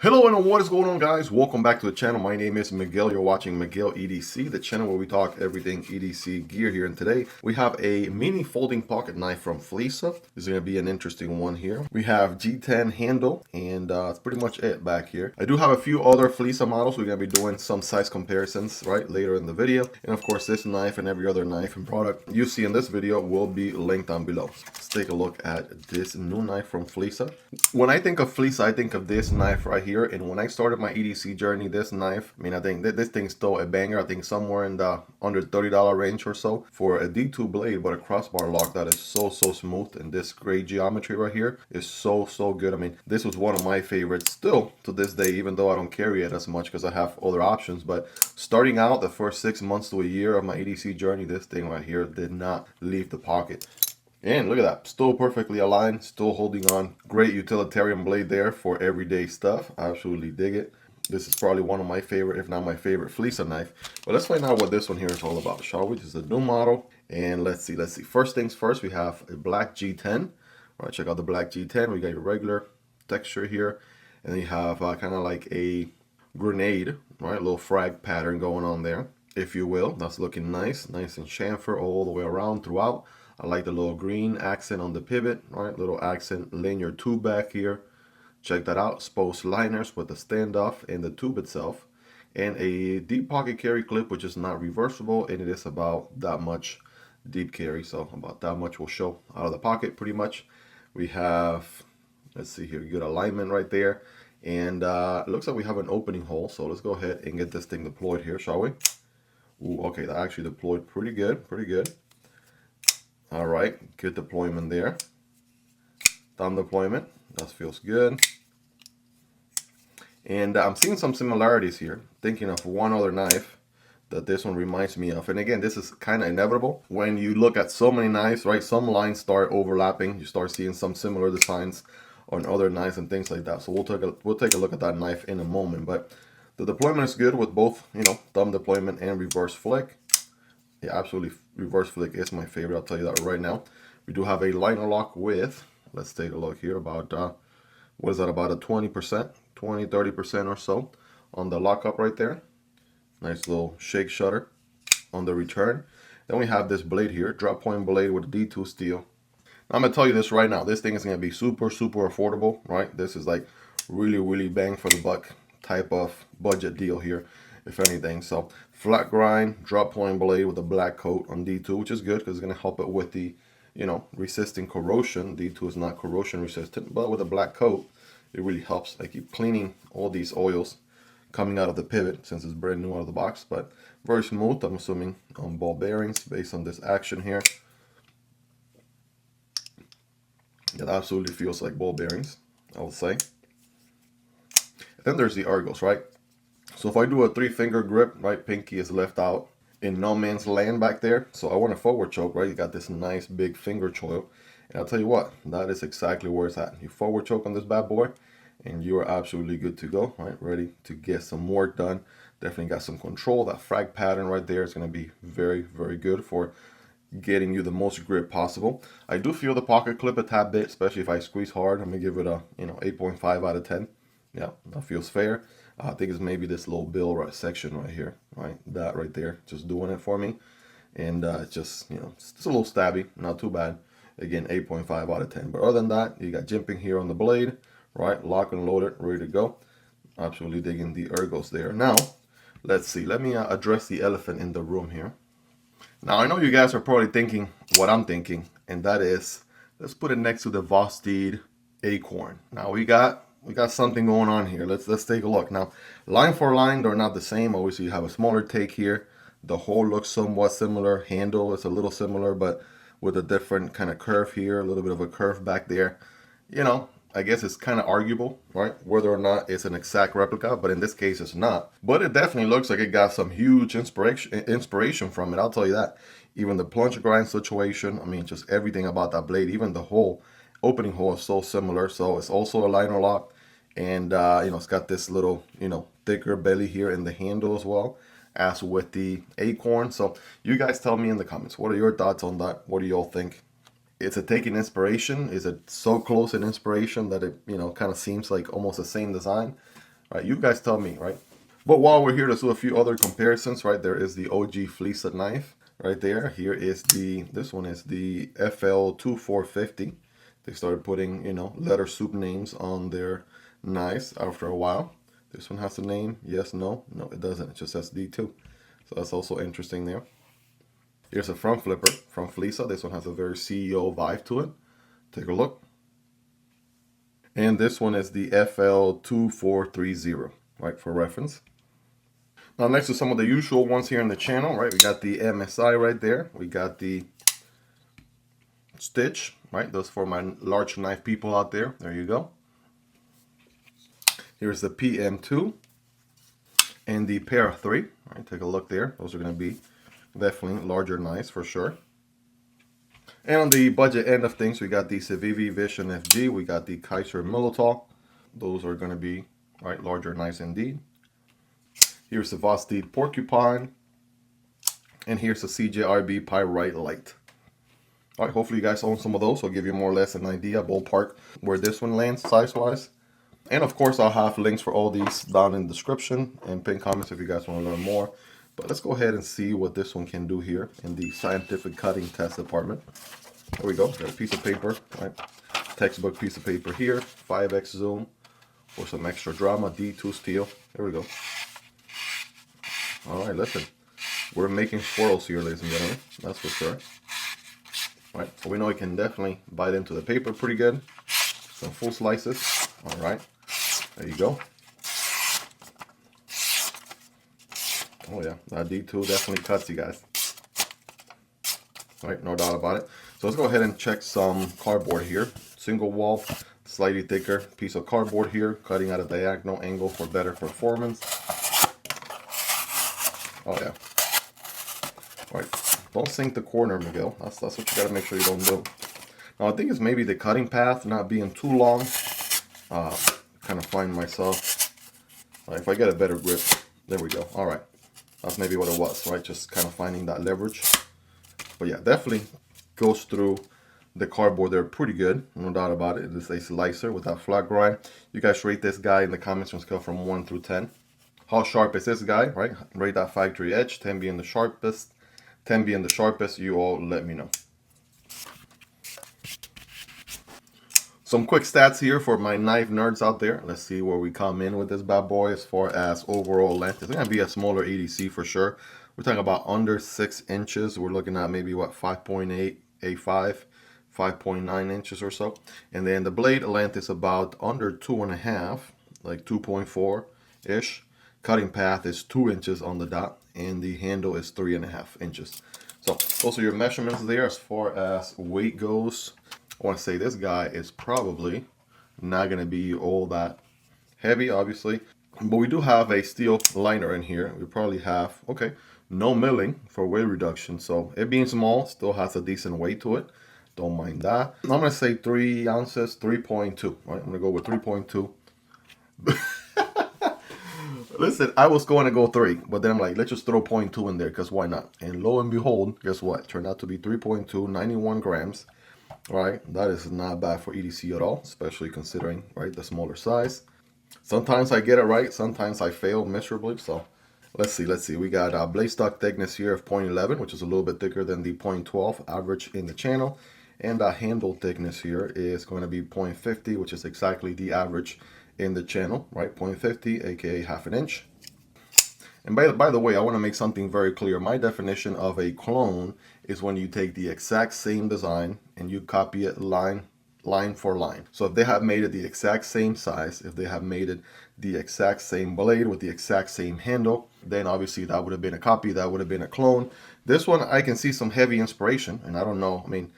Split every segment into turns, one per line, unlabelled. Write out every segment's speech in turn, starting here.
Hello and what is going on, guys? Welcome back to the channel. My name is Miguel. You're watching Miguel EDC, the channel where we talk everything EDC gear here. And today we have a mini folding pocket knife from FLISSA. This is going to be an interesting one here. We have G10 handle, and that's pretty much it back here. I do have a few other FLISSA models. We're going to be doing some size comparisons later in the video. And of course, this knife and every other knife and product you see in this video will be linked down below. Let's take a look at this new knife from FLISSA. When I think of FLISSA, I think of this knife right here. And when I started my EDC journey, this knife, I mean, I think this thing's still a banger. I think somewhere in the under $30 range or so for a D2 blade, but a crossbar lock that is so smooth. And this gray geometry right here is so good. I mean, this was one of my favorites still to this day, even though I don't carry it as much because I have other options. But starting out the first 6 months to a year of my EDC journey, this thing right here did not leave the pocket. And look at that, still perfectly aligned, still holding on. Great utilitarian blade there for everyday stuff. I absolutely dig it. This is probably one of my favorite, if not my favorite, FLISSA knife. But let's find out what this one here is all about, shall we? This is a new model. And let's see. First things first, we have a black G10. All right, check out the black G10. We got your regular texture here. And then you have kind of like a grenade, right? A little frag pattern going on there, if you will. That's looking nice and chamfer all the way around throughout. I like the little green accent on the pivot, right? Little accent linear tube back here. Check that out. Exposed liners with the standoff and the tube itself. And a deep pocket carry clip, which is not reversible. And it is about that much deep carry. So about that much will show out of the pocket pretty much. We have, let's see here, good alignment right there. And it looks like we have an opening hole. So let's go ahead and get this thing deployed here, shall we? Ooh, okay, that actually deployed pretty good, All right, good deployment there. Thumb deployment, that feels good. And I'm seeing some similarities here. Thinking of one other knife that this one reminds me of. And again, this is kind of inevitable. When you look at so many knives, right, some lines start overlapping. You start seeing some similar designs on other knives and things like that. So we'll take a look at that knife in a moment. But the deployment is good with both, you know, thumb deployment and reverse flick. Yeah, absolutely. Reverse flick is my favorite. I'll tell you that right now. We do have a liner lock with, let's take a look here, about, what is that, about a 20%, 30% or so on the lockup right there. Nice little shake shutter on the return. Then we have this blade here, drop point blade with D2 steel. Now, I'm going to tell you this right now. This thing is going to be super affordable, right? This is like really bang for the buck type of budget deal here, if anything. So flat grind drop point blade with a black coat on D2, which is good because it's going to help it with the, you know, resisting corrosion. D2 is not corrosion resistant, but with a black coat, it really helps. I keep cleaning all these oils coming out of the pivot since it's brand new out of the box, but very smooth, I'm assuming, on ball bearings based on this action here. It absolutely feels like ball bearings, I would say. Then there's the ergos, right? So if I do a 3-finger grip, right, pinky is left out in no man's land back there. So I want a forward choke, right? You got this nice big finger choil. And I'll tell you what, that is exactly where it's at. You forward choke on this bad boy, and you are absolutely good to go, right? Ready to get some work done. Definitely got some control. That frag pattern right there is going to be very good for getting you the most grip possible. I do feel the pocket clip a tad bit, especially if I squeeze hard. I'm going to give it a, you know, 8.5 out of 10. Yeah, that feels fair. I think it's maybe this little bill section right here, right? That right there, just doing it for me. And just, you know, it's just a little stabby, not too bad. Again, 8.5 out of 10. But other than that, you got jimping here on the blade, right? Lock and loaded, ready to go. Absolutely digging the ergos there. Now, let's see. Let me address the elephant in the room here. Now, I know you guys are probably thinking what I'm thinking, and that is, let's put it next to the Vosteed Acorn. Now, we got something going on here. Let's take a look. Now, line for line, they're not the same. Obviously, you have a smaller take here. The hole looks somewhat similar. Handle is a little similar, but with a different kind of curve here, a little bit of a curve back there. You know, I guess it's kind of arguable, right, whether or not it's an exact replica, but in this case, it's not. But it definitely looks like it got some huge inspiration from it, I'll tell you that. Even the plunge grind situation, I mean, just everything about that blade, even the hole, opening hole is so similar. So it's also a liner lock, and you know, it's got this little, you know, thicker belly here in the handle as well as with the Acorn. So you guys tell me in the comments, what are your thoughts on that? What do y'all think? Is it taking inspiration? Is it so close in inspiration that it, you know, kind of seems like almost the same design? right? You guys tell me, right? But while we're here, let's do a few other comparisons, right? There is the OG FLISSA knife right there. Here is this one is the FL2450. They started putting, you know, letter soup names on their knives after a while. This one has a name, yes, no, no, it doesn't. It just says D2. So that's also interesting there. Here's a front flipper from FLISSA. This one has a very CEO vibe to it. Take a look. And this one is the FL2430, right, for reference. Now next to some of the usual ones here in the channel, right, we got the MSI right there. We got the Stitch, right, those for my large knife people out there. There you go. Here's the PM2 and the Para 3. All right, take a look there. Those are going to be definitely larger knives for sure. And on the budget end of things, we got the Civivi Vision FG. We got the Kizer Militaw. Those are going to be, right, larger knives indeed. Here's the Vosteed Porcupine. And here's the CJRB Pyrite Light. All right, hopefully you guys own some of those. I'll give you more or less an idea, ballpark, where this one lands size-wise. And of course, I'll have links for all these down in the description and pin comments if you guys want to learn more. But let's go ahead and see what this one can do here in the scientific cutting test department. There we go. Got a piece of paper, right? Textbook piece of paper here. 5x zoom for some extra drama. D2 steel. There we go. All right, listen. We're making swirls here, ladies and gentlemen. That's for sure. All right, so we know it can definitely bite into the paper pretty good. Some full slices. All right. There you go. Oh yeah, that D2 definitely cuts, you guys. All right, no doubt about it. So let's go ahead and check some cardboard here. Single wall, slightly thicker piece of cardboard here, cutting at a diagonal angle for better performance. Oh yeah. All right, don't sink the corner, Miguel. That's what you gotta make sure you don't do. Now I think it's maybe the cutting path not being too long. Kind of find myself, if I get a better grip, there we go. All right, that's maybe what it was, right? Just kind of finding that leverage. But yeah, definitely goes through the cardboard there pretty good, no doubt about it. It is a slicer with that flat grind. You guys rate this guy in the comments on a scale from 1 through 10. How sharp is this guy, right? Rate that factory edge, 10 being the sharpest, 10 being the sharpest. You all let me know. Some quick stats here for my knife nerds out there. Let's see where we come in with this bad boy as far as overall length. It's going to be a smaller EDC for sure. We're talking about under 6 inches. We're looking at maybe, what, 5.8, A5, 5.9 inches or so. And then the blade length is about under 2.5, like 2.4-ish. Cutting path is 2 inches on the dot. And the handle is 3.5 inches. So those are your measurements there as far as weight goes. I want to say this guy is probably not going to be all that heavy, obviously. But we do have a steel liner in here. We probably have, okay, no milling for weight reduction. So it being small, still has a decent weight to it. Don't mind that. I'm going to say 3 ounces, 3.2. Right? I'm going to go with 3.2. Listen, I was going to go 3, but then I'm like, let's just throw 0.2 in there because why not? And lo and behold, guess what? Turned out to be 3.2, 91 grams. Right, that is not bad for EDC at all, especially considering, right, the smaller size. Sometimes I get it right, sometimes I fail miserably. So let's see. We got blade stock thickness here of 0.11, which is a little bit thicker than the 0.12 average in the channel. And the handle thickness here is going to be 0.50, which is exactly the average in the channel, right? 0.50, aka half an inch. And by the way, I want to make something very clear. My definition of a clone is when you take the exact same design and you copy it line for line. So if they have made it the exact same size, if they have made it the exact same blade with the exact same handle, then obviously that would have been a copy, that would have been a clone. This one, I can see some heavy inspiration, and I don't know, I mean,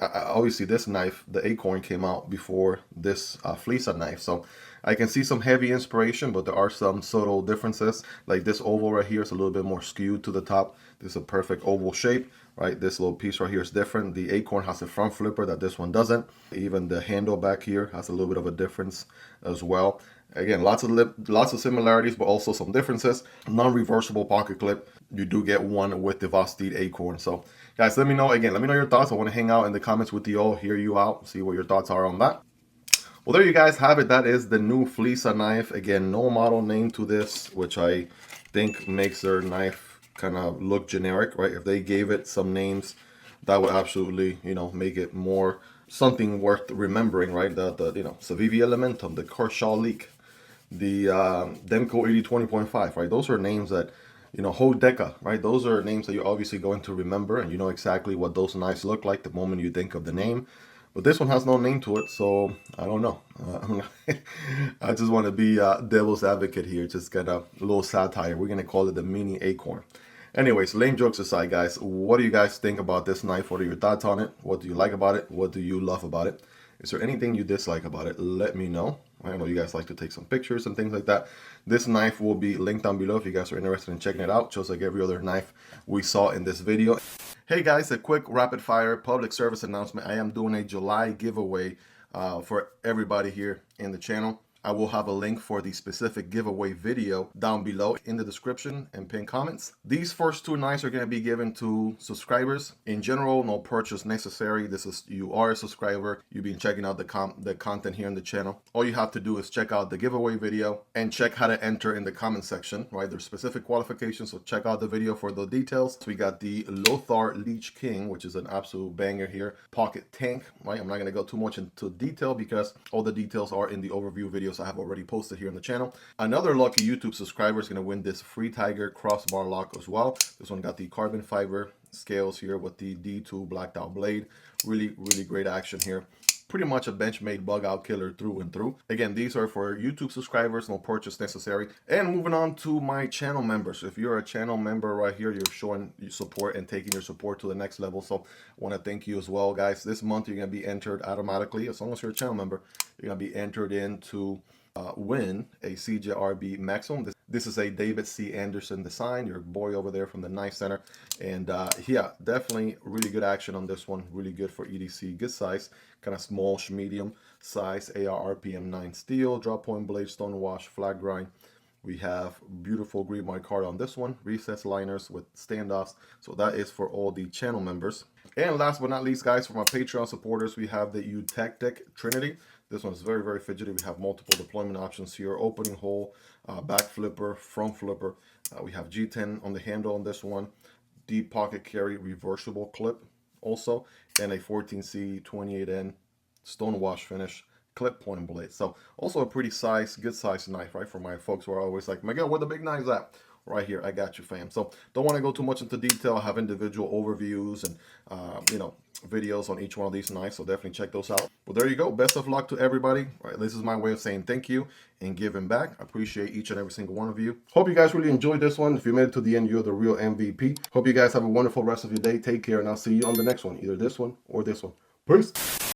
obviously this knife, the Acorn, came out before this FLISSA knife, so I can see some heavy inspiration, but there are some subtle differences. Like this oval right here is a little bit more skewed to the top. This is a perfect oval shape, right? This little piece right here is different. The Acorn has a front flipper that this one doesn't. Even the handle back here has a little bit of a difference as well. Again, lots of similarities, but also some differences. Non-reversible pocket clip. You do get one with the Vosteed Acorn. So guys, let me know, again, let me know your thoughts. I want to hang out in the comments with you all, hear you out, see what your thoughts are on that. Well, there you guys have it. That is the new FLISSA knife. Again, no model name to this, which I think makes their knife kind of look generic, right? If they gave it some names, that would absolutely, you know, make it more something worth remembering, right? The you know, Civivi Elementum, the Kershaw Leak, the Demco 8020.5, right? Those are names that, you know, Hodeca, right? Those are names that you're obviously going to remember, and you know exactly what those knives look like the moment you think of the name. But this one has no name to it, so I don't know. I just want to be devil's advocate here, just get a little satire. We're going to call it the Mini Acorn. Anyways, lame jokes aside, guys, what do you guys think about this knife? What are your thoughts on it? What do you like about it? What do you love about it? Is there anything you dislike about it? Let me know. I know you guys like to take some pictures and things like that. This knife will be linked down below if you guys are interested in checking it out, just like every other knife we saw in this video. Hey guys, a quick rapid fire public service announcement. I am doing a July giveaway for everybody here in the channel. I will have a link for the specific giveaway video down below in the description and pinned comments. These first two knives are going to be given to subscribers. In general, no purchase necessary. This is, you are a subscriber. You've been checking out the content here in the channel. All you have to do is check out the giveaway video and check how to enter in the comment section, right? There's specific qualifications, so check out the video for the details. So we got the Lothar Leech King, which is an absolute banger here. Pocket tank, right? I'm not going to go too much into detail because all the details are in the overview videos I have already posted here on the channel. Another lucky YouTube subscriber is going to win this Free Tiger crossbar lock as well. This one got the carbon fiber scales here with the D2 blacked out blade. Really great action here. Pretty much a Benchmade bug out killer through and through. Again, these are for YouTube subscribers, no purchase necessary. And moving on to my channel members. If you're a channel member right here, you're showing your support and taking your support to the next level. So I want to thank you as well, guys. This month you're going to be entered automatically. As long as you're a channel member, you're going to be entered in to win a CJRB Maximum. This is a David C. Anderson design, your boy over there from the Knife Center. And yeah, definitely really good action on this one. Really good for EDC, good size, kind of small, medium size, AR RPM 9 steel, drop point blade, stone wash, flat grind. We have beautiful green mic card on this one, recessed liners with standoffs. So that is for all the channel members. And last but not least, guys, for my Patreon supporters, we have the Eutectic Trinity. This one is very fidgety. We have multiple deployment options here, opening hole, back flipper, front flipper. We have G10 on the handle on this one, deep pocket carry, reversible clip also, and a 14C 28N stonewash finish clip point blade. So also a pretty good size knife, right? For my folks who are always like, Miguel, where the big knives at? Right here, I got you, fam. So don't want to go too much into detail. I have individual overviews and you know, videos on each one of these knives, so definitely check those out. Well, there you go. Best of luck to everybody. All right, this is my way of saying thank you and giving back. I appreciate each and every single one of you. Hope you guys really enjoyed this one. If you made it to the end, you're the real MVP. Hope you guys have a wonderful rest of your day. Take care, and I'll see you on the next one, either this one or this one. Peace.